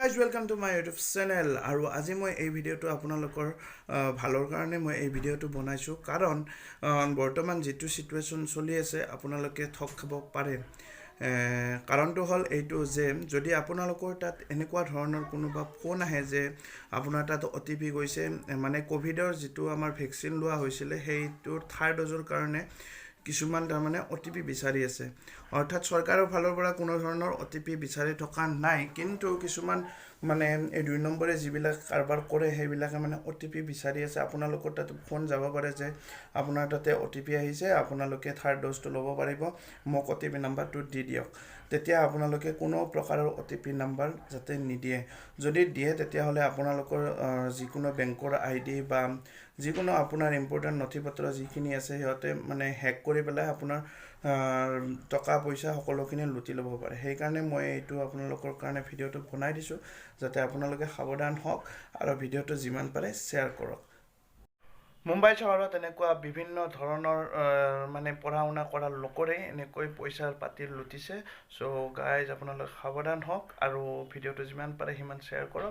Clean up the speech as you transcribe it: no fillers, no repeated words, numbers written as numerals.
Guys, welcome to my YouTube channel আৰু আজি মই এই ভিডিঅ'টো আপোনালোকৰ ভালৰ কাৰণে মই এই ভিডিঅ'টো বনাইছোঁ কাৰণ বৰ্তমান যেটো সিচুৱেচন চলি আছে আপোনালোকে ঠক খাব পাৰে কাৰণটো হ'ল এইটো যে যদি আপোনালোকৰ তাত এনেকুৱা ধৰণৰ কোনোবা ফোন আহে যে আপোনাৰ তাত OTP গৈছে মানে কোভিডৰ যেটো আমাৰ ভ্যাকচিন লোৱা হৈছিল সেইটোৰ থাৰ্ড ড'জৰ কাৰণে কিছুমান তাৰমানে OTP বিচাৰি আছে অৰ্থাৎ চৰকাৰৰ ফালৰ পৰা কোনো ধৰণৰ OTP বিচাৰি থকা নাই কিন্তু কিছুমান মানে এই দুই নম্বৰে যিবিলাক কাৰবাৰ কৰে সেইবিলাকে মানে OTP বিচাৰি আছে আপোনালোকৰ তাত ফোন যাব পাৰে যে আপোনাৰ তাতে OTP আহিছে আপোনালোকে থাৰ্ড ড'জটো ল'ব পাৰিব মোক OTP নাম্বাৰটো দি দিয়ক তেতিয়া আপোনালোকে কোনো প্ৰকাৰৰ OTP নাম্বাৰ যাতে নিদিয়ে যদি দিয়ে তেতিয়া হলে আপোনালোকৰ যিকোনো বেংকৰ ID বা যিকোনো আপোনাৰ ইম্পৰ্টেন্ট নথিপত্ৰ যিখিনি আছে হিয়তে মানে হ্যাক কৰি পেলাই আপোনাৰ টকা পইচা সকলোখিনি লুটি ল'ব পাৰে সেই কাৰণে মই এইটো আপোনালোকৰ কাৰণে ভিডিঅ'টো বনাই দিছো যাতে আপোনালোকে সাৱধান হওক আৰু ভিডিঅ'টো যিমান পাৰে শেয়াৰ কৰক মুম্বাই চহৰত এনেকুৱা বিভিন্ন ধৰণৰ মানে পঢ়া-শুনা কৰা লোকৰে এনেকৈ পইচাৰ পাতি লুটিছে সো গাইজ আপোনালোক সাৱধান হওক আৰু ভিডিঅ'টো যিমান পাৰে সিমান শেয়াৰ কৰক